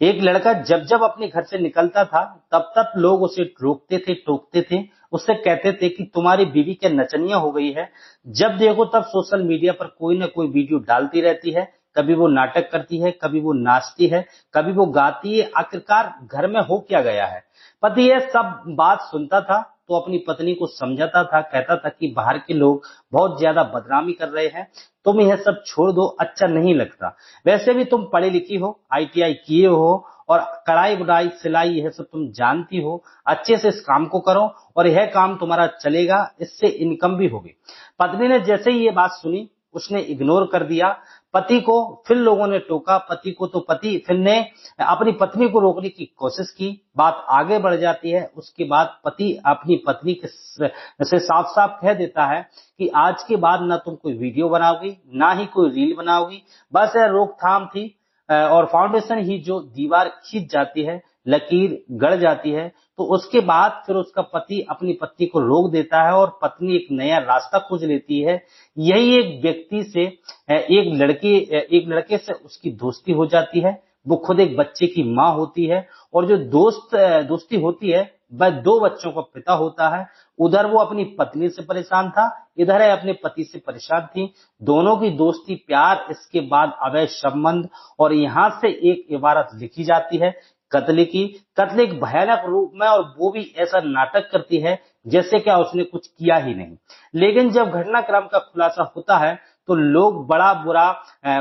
एक लड़का जब जब अपने घर से निकलता था तब तब लोग उसे रोकते थे, टोकते थे, उससे कहते थे कि तुम्हारी बीवी क्या नचनिया हो गई है। जब देखो तब सोशल मीडिया पर कोई ना कोई वीडियो डालती रहती है, कभी वो नाटक करती है, कभी वो नाचती है, कभी वो गाती है। आखिरकार घर में हो क्या गया है। पति यह सब बात सुनता था तो अपनी पत्नी को समझाता था, कहता था कि बाहर के लोग बहुत ज्यादा बदनामी कर रहे हैं, तुम यह सब छोड़ दो, अच्छा नहीं लगता। वैसे भी तुम पढ़ी लिखी हो, आईटीआई किए हो, और कढ़ाई बुनाई सिलाई यह सब तुम जानती हो, अच्छे से इस काम को करो और यह काम तुम्हारा चलेगा, इससे इनकम भी होगी। पत्नी ने जैसे ही ये बात सुनी उसने इग्नोर कर दिया पति को। फिर लोगों ने टोका पति को, तो पति फिर ने अपनी पत्नी को रोकने की कोशिश की। बात आगे बढ़ जाती है। उसके बाद पति अपनी पत्नी से साफ साफ कह देता है कि आज के बाद ना तुम कोई वीडियो बनाओगी, ना ही कोई रील बनाओगी। बस यह रोकथाम थी। और फाउंडेशन ही जो दीवार खींच जाती है, लकीर गड़ जाती है, तो उसके बाद फिर उसका पति अपनी पत्नी को रोक देता है और पत्नी एक नया रास्ता खोज लेती है। यही एक व्यक्ति से एक लड़के से उसकी दोस्ती हो जाती है। वो खुद एक बच्चे की माँ होती है और जो दोस्ती होती है वह दो बच्चों का पिता होता है। उधर वो अपनी पत्नी से परेशान था, इधर है अपने पति से परेशान थी। दोनों की दोस्ती, प्यार, इसके बाद अवैध संबंध, और यहाँ से एक इबारत लिखी जाती है कत्ल की। कत्ल एक भयानक रूप में, और वो भी ऐसा नाटक करती है जैसे क्या उसने कुछ किया ही नहीं। लेकिन जब घटनाक्रम का खुलासा होता है तो लोग बड़ा बुरा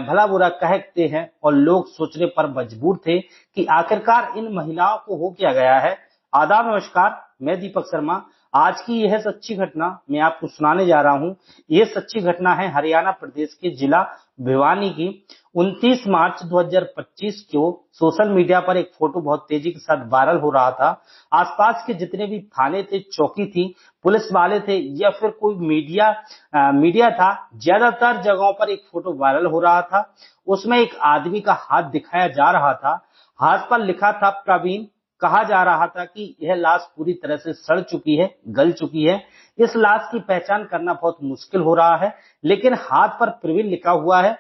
भला बुरा कहते हैं और लोग सोचने पर मजबूर थे कि आखिरकार इन महिलाओं को हो क्या गया है। आदाब, नमस्कार, मैं दीपक शर्मा। आज की यह सच्ची घटना मैं आपको सुनाने जा रहा हूं। यह सच्ची घटना है हरियाणा प्रदेश के जिला भिवानी की। 29 मार्च 2025 को सोशल मीडिया पर एक फोटो बहुत तेजी के साथ वायरल हो रहा था। आसपास के जितने भी थाने थे, चौकी थी, पुलिस वाले थे, या फिर कोई मीडिया था, ज्यादातर जगहों पर एक फोटो वायरल हो रहा था। उसमें एक आदमी का हाथ दिखाया जा रहा था। हाथ पर लिखा था प्रवीण। कहा जा रहा था कि यह लाश पूरी तरह से सड़ चुकी है, गल चुकी है। इस लाश की पहचान करना बहुत मुश्किल हो रहा है, लेकिन हाथ पर प्रवीण लिखा हुआ है।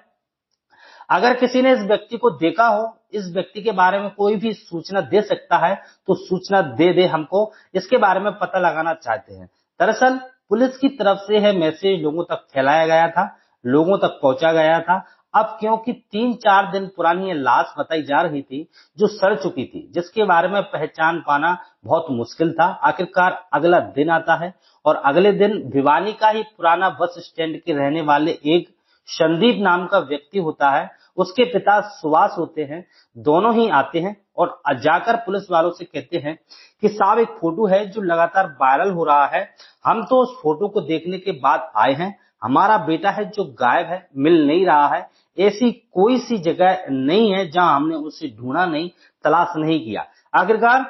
अगर किसी ने इस व्यक्ति को देखा हो, इस व्यक्ति के बारे में कोई भी सूचना दे सकता है, तो सूचना दे दे हमको, इसके बारे में पता लगाना चाहते हैं। दरअसल पुलिस की तरफ से यह मैसेज लोगों तक फैलाया गया था, लोगों तक पहुंचा गया था। अब क्योंकि 3-4 दिन पुरानी ये लाश बताई जा रही थी जो सड़ चुकी थी, जिसके बारे में पहचान पाना बहुत मुश्किल था। आखिरकार अगला दिन आता है और अगले दिन भिवानी का ही पुराना बस स्टैंड के रहने वाले एक संदीप नाम का व्यक्ति होता है, उसके पिता सुभाष होते हैं। दोनों ही आते हैं और जाकर पुलिस वालों से कहते हैं कि साहब, एक फोटो है जो लगातार वायरल हो रहा है, हम तो उस फोटो को देखने के बाद आए हैं। हमारा बेटा है जो गायब है, मिल नहीं रहा है। ऐसी कोई सी जगह नहीं है जहां हमने उसे ढूंढा नहीं, तलाश नहीं किया। आखिरकार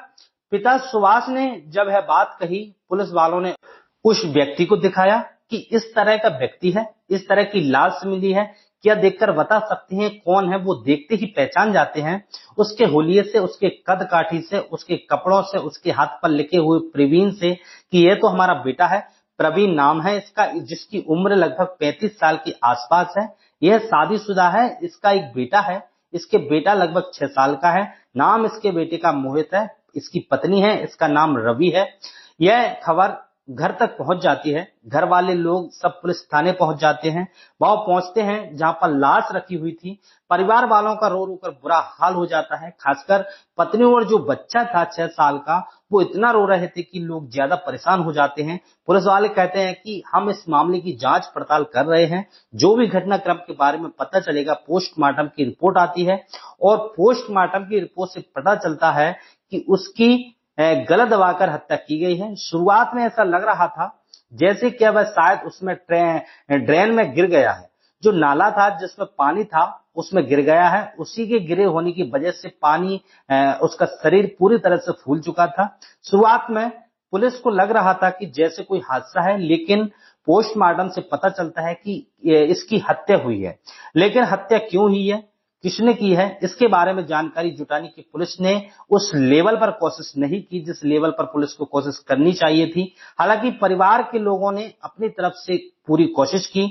पिता सुभाष ने जब यह बात कही, पुलिस वालों ने उस व्यक्ति को दिखाया कि इस तरह का व्यक्ति है, इस तरह की लाश मिली है, क्या देखकर बता सकते हैं कौन है। वो देखते ही पहचान जाते हैं, उसके होलिये से, उसके कद काठी से, उसके कपड़ों से, उसके हाथ पर लिखे हुए प्रवीण से, कि यह तो हमारा बेटा है। प्रवीण नाम है इसका, जिसकी उम्र लगभग 35 साल के आसपास है। यह शादीशुदा है, इसका एक बेटा है, इसके बेटा लगभग 6 साल का है। नाम इसके बेटे का मोहित है, इसकी पत्नी है, इसका नाम रवि है। यह खबर घर तक पहुंच जाती है। घर वाले लोग सब पुलिस थाने पहुंच जाते हैं। वहां पहुंचते हैं जहां पर लाश रखी हुई थी। परिवार वालों का रो रो कर बुरा हाल हो जाता है, खासकर पत्नी और जो बच्चा था 6 साल का, वो इतना रो रहे थे कि लोग ज्यादा परेशान हो जाते हैं। पुलिस वाले कहते हैं कि हम इस मामले की जांच पड़ताल कर रहे हैं, जो भी घटनाक्रम के बारे में पता चलेगा पोस्टमार्टम की रिपोर्ट आती है, और पोस्टमार्टम की रिपोर्ट से पता चलता है कि उसकी गला दबाकर हत्या की गई है। शुरुआत में ऐसा लग रहा था जैसे कि वह शायद उसमें ड्रेन में गिर गया है। जो नाला था जिसमें पानी था उसमें गिर गया है, उसी के गिरे होने की वजह से पानी उसका शरीर पूरी तरह से फूल चुका था। शुरुआत में पुलिस को लग रहा था कि जैसे कोई हादसा है, लेकिन पोस्टमार्टम से पता चलता है कि इसकी हत्या हुई है। लेकिन हत्या क्यों हुई है, किसने की है, इसके बारे में जानकारी जुटाने की पुलिस ने उस लेवल पर कोशिश नहीं की जिस लेवल पर पुलिस को कोशिश करनी चाहिए थी। हालांकि परिवार के लोगों ने अपनी तरफ से पूरी कोशिश की।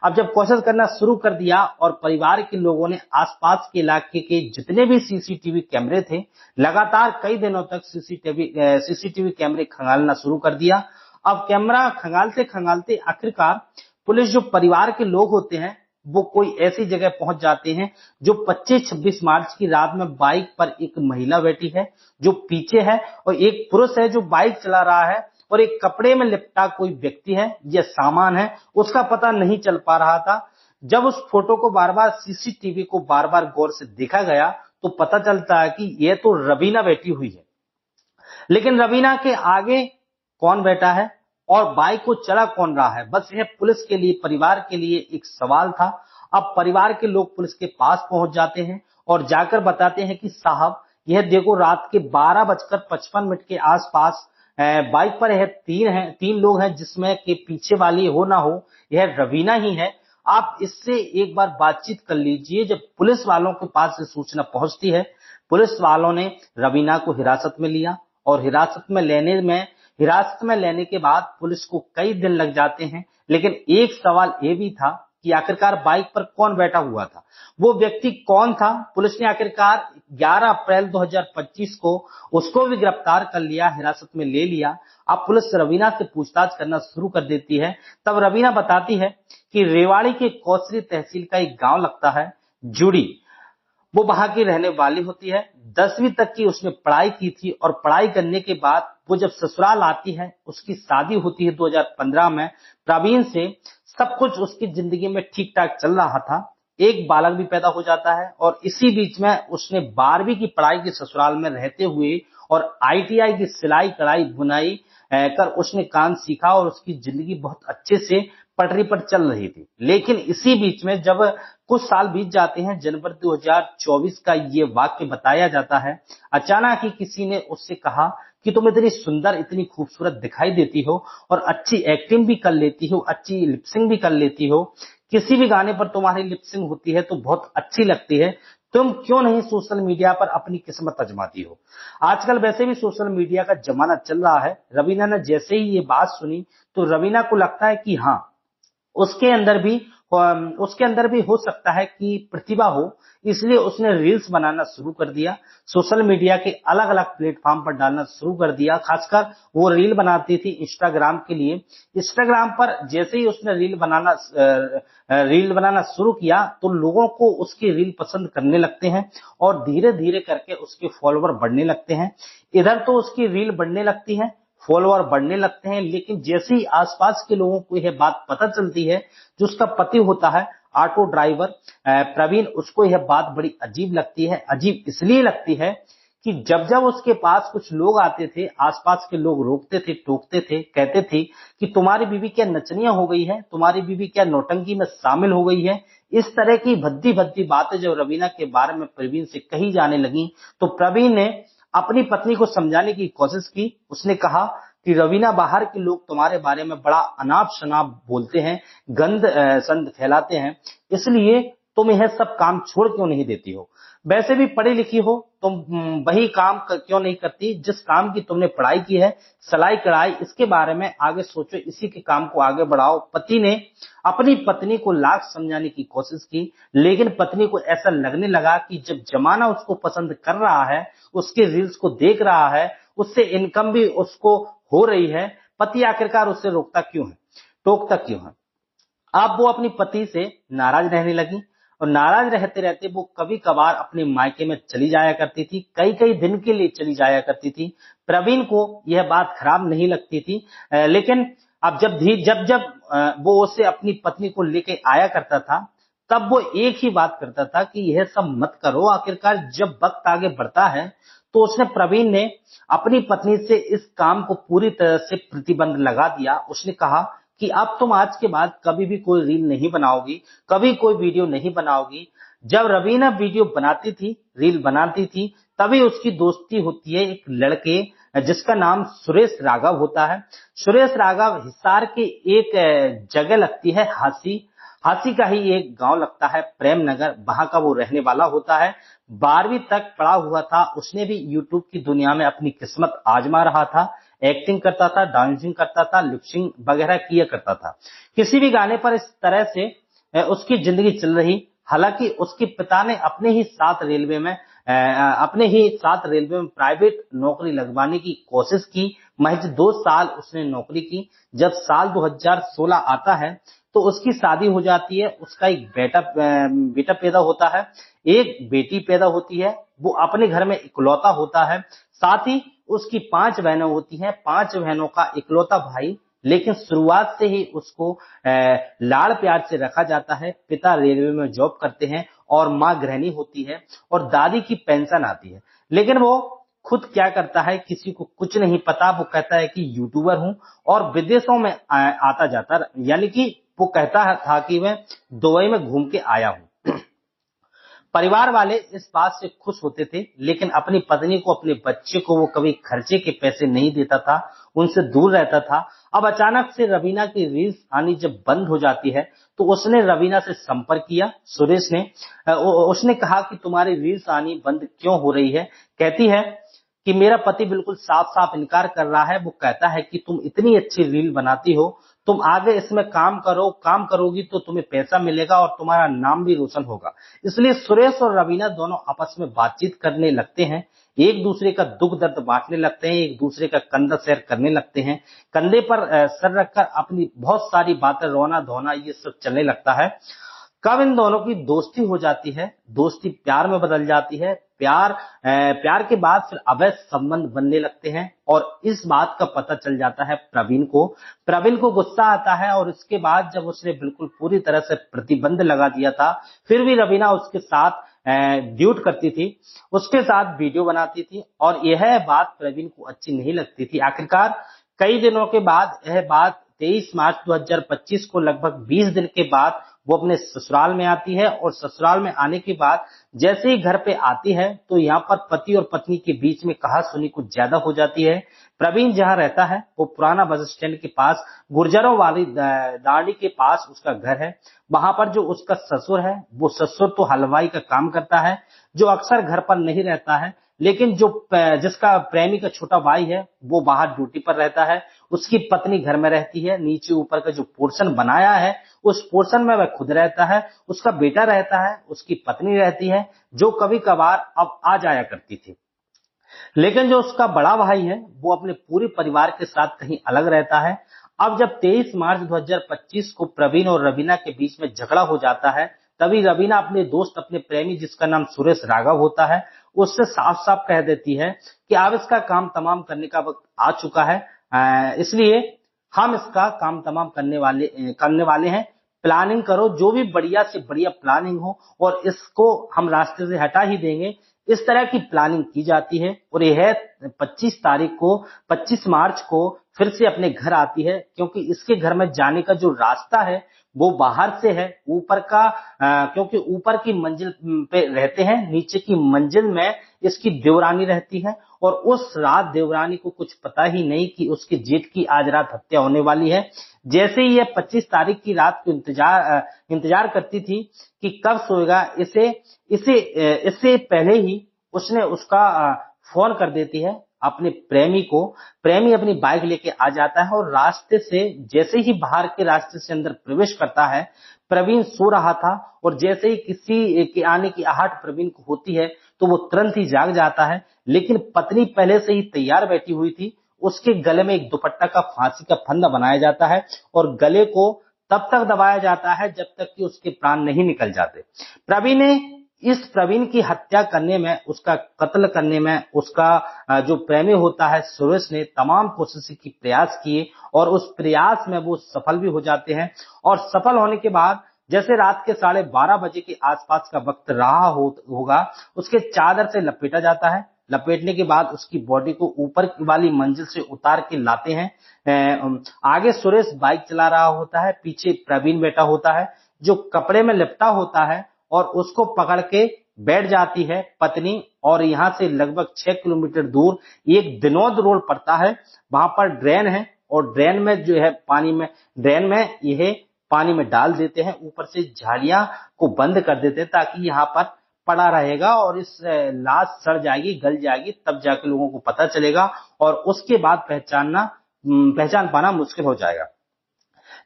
अब जब कोशिश करना शुरू कर दिया और परिवार के लोगों ने आसपास के इलाके के जितने भी सीसीटीवी कैमरे थे, लगातार कई दिनों तक सीसीटीवी कैमरे खंगालना शुरू कर दिया। अब कैमरा खंगालते खंगालते आखिरकार पुलिस, जो परिवार के लोग होते हैं, वो कोई ऐसी जगह पहुंच जाते हैं जो 25-26 मार्च की रात में बाइक पर एक महिला बैठी है जो पीछे है, और एक पुरुष है जो बाइक चला रहा है, और एक कपड़े में लिपटा कोई व्यक्ति है या सामान है, उसका पता नहीं चल पा रहा था। जब उस फोटो को बार बार, सीसीटीवी को बार बार गौर से देखा गया तो पता चलता है कि यह तो रवीना बैठी हुई है। लेकिन रवीना के आगे कौन बैठा है और बाइक को चला कौन रहा है, बस यह पुलिस के लिए, परिवार के लिए एक सवाल था। अब परिवार के लोग पुलिस के पास पहुंच जाते हैं और जाकर बताते हैं कि साहब, यह देखो रात के 12:55 के आसपास बाइक पर यह तीन लोग हैं, जिसमें के पीछे वाली हो ना हो यह रवीना ही है। आप इससे एक बार बातचीत कर लीजिए। जब पुलिस वालों के पास ये सूचना पहुंचती है, पुलिस वालों ने रवीना को हिरासत में लिया, और हिरासत में लेने के बाद पुलिस को कई दिन लग जाते हैं। लेकिन एक सवाल ये भी था कि आखिरकार बाइक पर कौन बैठा हुआ था, वो व्यक्ति कौन था। पुलिस ने आखिरकार 11 अप्रैल 2025 को उसको भी गिरफ्तार कर लिया, हिरासत में ले लिया। अब पुलिस रवीना से पूछताछ करना शुरू कर देती है। तब रवीना बताती है कि रेवाड़ी के कौसरी तहसील का एक गांव लगता है जुड़ी, वो वहां की रहने वाली होती है। 10वीं तक की उसने पढ़ाई की थी, और पढ़ाई करने के बाद वो जब ससुराल आती है, उसकी शादी होती है 2015 में प्रवीण से। सब कुछ उसकी जिंदगी में ठीक ठाक चल रहा था, एक बालक भी पैदा हो जाता है, और इसी बीच में उसने 12वीं की पढ़ाई की ससुराल में रहते हुए और आईटीआई की सिलाई कढ़ाई बुनाई कर उसने काम सीखा, और उसकी जिंदगी बहुत अच्छे से पटरी पर चल रही थी। लेकिन इसी बीच में जब कुछ साल बीत जाते हैं, जनवरी 2024 का ये वाक्य बताया जाता है। अचानक ही किसी ने उससे कहा कि तुम इतनी सुंदर, इतनी खूबसूरत दिखाई देती हो, और अच्छी एक्टिंग भी कर लेती हो, अच्छी लिपसिंग भी कर लेती हो, किसी भी गाने पर तुम्हारी लिपसिंग होती है तो बहुत अच्छी लगती है, तुम क्यों नहीं सोशल मीडिया पर अपनी किस्मत आजमाती हो। आजकल वैसे भी सोशल मीडिया का जमाना चल रहा है। रवीना ने जैसे ही ये बात सुनी तो रवीना को लगता है कि हाँ, उसके अंदर भी हो सकता है कि प्रतिभा हो, इसलिए उसने रील्स बनाना शुरू कर दिया, सोशल मीडिया के अलग अलग प्लेटफॉर्म पर डालना शुरू कर दिया। खासकर वो रील बनाती थी इंस्टाग्राम के लिए। इंस्टाग्राम पर जैसे ही उसने रील बनाना शुरू किया तो लोगों को उसकी रील पसंद करने लगते हैं, और धीरे धीरे करके उसके फॉलोवर बढ़ने लगते हैं। इधर तो उसकी रील बढ़ने लगती है, फॉलोअर बढ़ने लगते हैं, लेकिन जैसे ही आसपास के लोगों को यह बात पता चलती है, जो उसका पति होता है ऑटो ड्राइवर प्रवीण, उसको यह बात बड़ी अजीब लगती है। अजीब इसलिए लगती है कि जब जब उसके पास कुछ लोग आते थे, आसपास के लोग रोकते थे, टोकते थे, कहते थे कि तुम्हारी बीवी क्या नचनिया हो गई है, तुम्हारी बीवी क्या नौटंकी में शामिल हो गई है। इस तरह की भद्दी भद्दी बातें जब रवीना के बारे में प्रवीण से कही जाने लगी, तो प्रवीण ने अपनी पत्नी को समझाने की कोशिश की। उसने कहा कि रवीना, बाहर के लोग तुम्हारे बारे में बड़ा अनाप शनाप बोलते हैं, गंद संद फैलाते हैं, इसलिए तुम यह सब काम छोड़ क्यों नहीं देती हो। वैसे भी पढ़ी लिखी हो, तुम वही काम क्यों नहीं करती जिस काम की तुमने पढ़ाई की है, सिलाई कढ़ाई, इसके बारे में आगे सोचो, इसी के काम को आगे बढ़ाओ। पति ने अपनी पत्नी को लाख समझाने की कोशिश की, लेकिन पत्नी को ऐसा लगने लगा कि जब जमाना उसको पसंद कर रहा है, उसके रील्स को देख रहा है, उससे इनकम भी उसको हो रही है, पति आखिरकार उससे रोकता क्यों है, टोकता क्यों है। अब वो अपनी पति से नाराज रहने लगी, और नाराज रहते रहते वो कभी कभार अपने मायके में चली जाया करती थी, कई कई दिन के लिए चली जाया करती थी। प्रवीण को यह बात खराब नहीं लगती थी, लेकिन अब जब जब वो उसे अपनी पत्नी को लेके आया करता था, तब वो एक ही बात करता था कि यह सब मत करो। आखिरकार जब वक्त आगे बढ़ता है तो प्रवीण ने अपनी पत्नी से इस काम को पूरी तरह से प्रतिबंध लगा दिया। उसने कहा कि अब तुम आज के बाद कभी भी कोई रील नहीं बनाओगी, कभी कोई वीडियो नहीं बनाओगी। जब रवीना वीडियो बनाती थी, रील बनाती थी, तभी उसकी दोस्ती होती है एक लड़के जिसका नाम सुरेश राघव होता है। सुरेश राघव हिसार के एक जगह लगती है, हाथी का ही एक गांव लगता है प्रेम नगर, वहां का वो रहने वाला होता है। 12वीं तक पढ़ा हुआ था, उसने भी यूट्यूब की दुनिया में अपनी किस्मत आजमा रहा था। एक्टिंग करता था, डांसिंग करता था, लिपसिंग वगैरह किया करता था। किसी भी गाने पर इस तरह से उसकी जिंदगी चल रही। हालांकि उसके पिता ने अपने ही साथ रेलवे में प्राइवेट नौकरी लगवाने की कोशिश की। महज 2 साल उसने नौकरी की। जब साल 2016 आता है तो उसकी शादी हो जाती है, उसका एक बेटा पैदा होता है, एक बेटी पैदा होती है। वो अपने घर में इकलौता होता है। साथ ही उसकी 5 बहनें होती हैं, 5 बहनों का इकलौता भाई। लेकिन शुरुआत से ही उसको लाड़ प्यार से रखा जाता है। पिता रेलवे में जॉब करते हैं और माँ गृहिणी होती है और दादी की पेंशन आती है। लेकिन वो खुद क्या करता है किसी को कुछ नहीं पता। वो कहता है कि यूट्यूबर हूं और विदेशों में आता जाता, यानी कि वो कहता था कि मैं दुबई में घूम के आया हूं। परिवार वाले इस बात से खुश होते थे, लेकिन अपनी पत्नी को, अपने बच्चे को वो कभी खर्चे के पैसे नहीं देता था, उनसे दूर रहता था। अब अचानक से रवीना की रील्स आनी जब बंद हो जाती है तो उसने रवीना से संपर्क किया। सुरेश ने उसने कहा कि तुम्हारी रील्स आनी बंद क्यों हो रही है। कहती है कि मेरा पति बिल्कुल साफ साफ इनकार कर रहा है। वो कहता है कि तुम इतनी अच्छी रील बनाती हो, तुम आगे इसमें काम करोगी तो तुम्हें पैसा मिलेगा और तुम्हारा नाम भी रोशन होगा। इसलिए सुरेश और रवीना दोनों आपस में बातचीत करने लगते हैं, एक दूसरे का दुख दर्द बांटने लगते हैं, एक दूसरे का कंधा शेयर करने लगते हैं। कंधे पर सर रखकर अपनी बहुत सारी बातें, रोना धोना, ये सब चलने लगता है। कब इन दोनों की दोस्ती हो जाती है, दोस्ती प्यार में बदल जाती है। प्यार के बाद फिर अवैध संबंध बनने लगते हैं और इस बात का पता चल जाता है प्रवीण को गुस्सा आता है और इसके बाद जब उसने बिल्कुल पूरी तरह से प्रतिबंध लगा दिया था, फिर भी रवीना उसके साथ ड्यूट करती थी, उसके साथ वीडियो बनाती थी और यह बात प्रवीण को अच्छी नहीं लगती थी। आखिरकार कई दिनों के बाद यह बात 23 मार्च 2025 को, लगभग 20 दिन के बाद, वो अपने ससुराल में आती है और ससुराल में आने के बाद जैसे ही घर पे आती है तो यहाँ पर पति और पत्नी के बीच में कहासुनी कुछ ज्यादा हो जाती है। प्रवीण जहाँ रहता है वो पुराना बस स्टैंड के पास गुर्जरों वाली दाढ़ी के पास उसका घर है। वहां पर जो उसका ससुर है, वो ससुर तो हलवाई का काम करता है, जो अक्सर घर पर नहीं रहता है। लेकिन जिसका प्रेमी का छोटा भाई है वो बाहर ड्यूटी पर रहता है। उसकी पत्नी घर में रहती है। नीचे ऊपर का जो पोर्शन बनाया है उस पोर्शन में वह खुद रहता है, उसका बेटा रहता है, उसकी पत्नी रहती है, जो कभी कभार अब आ जाया करती थी। लेकिन जो उसका बड़ा भाई है वो अपने पूरे परिवार के साथ कहीं अलग रहता है। अब जब 23 मार्च 2025 को प्रवीण और रवीना के बीच में झगड़ा हो जाता है, तभी रवीना अपने दोस्त, अपने प्रेमी जिसका नाम सुरेश राघव होता है, उससे साफ साफ कह देती है कि अब इसका काम तमाम करने का वक्त आ चुका है। इसलिए हम इसका काम तमाम करने वाले हैं। प्लानिंग करो, जो भी बढ़िया से बढ़िया प्लानिंग हो, और इसको हम रास्ते से हटा ही देंगे। इस तरह की प्लानिंग की जाती है और यह 25 मार्च को फिर से अपने घर आती है, क्योंकि इसके घर में जाने का जो रास्ता है वो बाहर से है। क्योंकि ऊपर की मंजिल पे रहते हैं, नीचे की मंजिल में इसकी देवरानी रहती है और उस रात देवरानी को कुछ पता ही नहीं कि उसके जेठ की आज रात हत्या होने वाली है। जैसे ही ये 25 तारीख की रात को इंतजार करती थी कि कब सोएगा, इससे पहले ही उसने उसका फोन कर देती है अपने प्रेमी को। प्रेमी अपनी बाइक लेके आ जाता है और रास्ते से जैसे ही बाहर के रास्ते से अंदर प्रवेश करता है, प्रवीण सो रहा था और जैसे ही किसी के आने की आहट प्रवीण को होती है तो वो तुरंत ही जाग जाता है। लेकिन पत्नी पहले से ही तैयार बैठी हुई थी। उसके गले में एक दुपट्टा का फांसी का फंदा बनाया जाता है और गले को तब तक दबाया जाता है जब तक कि उसके प्राण नहीं निकल जाते। प्रवीण की हत्या करने में, उसका कत्ल करने में, उसका जो प्रेमी होता है सुरेश ने तमाम कोशिशें की, प्रयास किए और उस प्रयास में वो सफल भी हो जाते हैं। और सफल होने के बाद जैसे रात के 12:30 बजे के आसपास का वक्त रहा होगा, उसके चादर से लपेटा जाता है। लपेटने के बाद उसकी बॉडी को ऊपर वाली मंजिल से उतार के लाते हैं। आगे सुरेश बाइक चला रहा होता है, पीछे प्रवीण बैठा होता है जो कपड़े में लिपटा होता है, और उसको पकड़ के बैठ जाती है पत्नी। और यहाँ से लगभग 6 किलोमीटर दूर एक विनोद रोड पड़ता है, वहां पर ड्रेन है और ड्रेन में जो है ड्रेन में यह पानी में डाल देते हैं, ऊपर से झाड़ियां को बंद कर देते हैं ताकि यहाँ पर पड़ा रहेगा और इस लाश सड़ जाएगी, गल जाएगी, तब जाके लोगों को पता चलेगा और उसके बाद पहचान पाना मुश्किल हो जाएगा।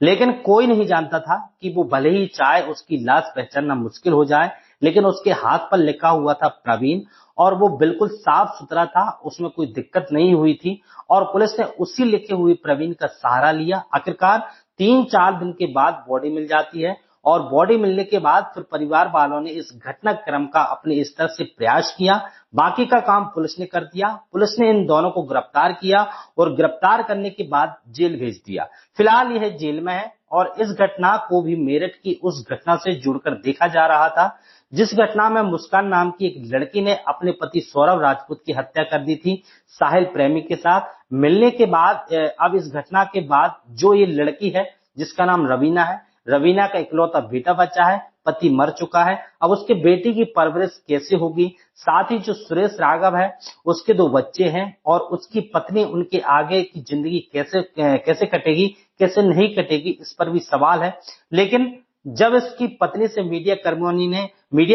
लेकिन कोई नहीं जानता था कि वो भले ही चाहे उसकी लाश पहचानना मुश्किल हो जाए, लेकिन उसके हाथ पर लिखा हुआ था प्रवीण और वो बिल्कुल साफ सुथरा था, उसमें कोई दिक्कत नहीं हुई थी और पुलिस ने उसी लिखे हुए प्रवीण का सहारा लिया। आखिरकार 3-4 दिन के बाद बॉडी मिल जाती है और बॉडी मिलने के बाद फिर परिवार वालों ने इस घटनाक्रम का अपने स्तर से प्रयास किया। बाकी का काम पुलिस ने कर दिया। पुलिस ने इन दोनों को गिरफ्तार किया और गिरफ्तार करने के बाद जेल भेज दिया। फिलहाल यह जेल में है और इस घटना को भी मेरठ की उस घटना से जुड़कर देखा जा रहा था जिस घटना में मुस्कान नाम की एक लड़की ने अपने पति सौरभ राजपूत की हत्या कर दी थी साहिल प्रेमी के साथ मिलने के बाद। अब इस घटना के बाद जो ये लड़की है जिसका नाम रवीना है, रवीना का इकलौता बेटा बचा है, पति मर चुका है। अब उसके बेटी की परवरिश कैसे होगी, साथ ही जो सुरेश राघव है उसके 2 बच्चे हैं और उसकी पत्नी, उनके आगे की जिंदगी कैसे कटेगी, कैसे नहीं कटेगी, इस पर भी सवाल है। लेकिन जब इसकी पत्नी से मीडिया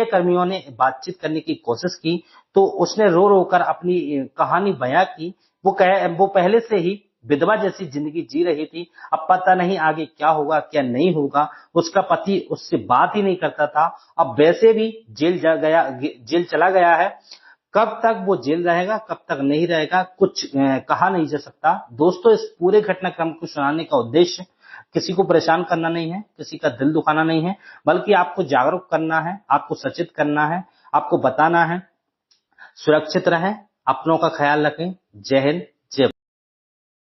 कर्मियों ने बातचीत करने की कोशिश की तो उसने रो रो कर अपनी कहानी बयां की। वो पहले से ही विधवा जैसी जिंदगी जी रही थी। अब पता नहीं आगे क्या होगा क्या नहीं होगा। उसका पति उससे बात ही नहीं करता था। अब वैसे भी जेल चला गया है। कब तक वो जेल रहेगा, कब तक नहीं रहेगा, कुछ कहा नहीं जा सकता। दोस्तों, इस पूरे घटनाक्रम को सुनाने का उद्देश्य किसी को परेशान करना नहीं है, किसी का दिल दुखाना नहीं है, बल्कि आपको जागरूक करना है, आपको सचेत करना है, आपको बताना है। सुरक्षित रहें, अपनों का ख्याल रखें। जय हिंद,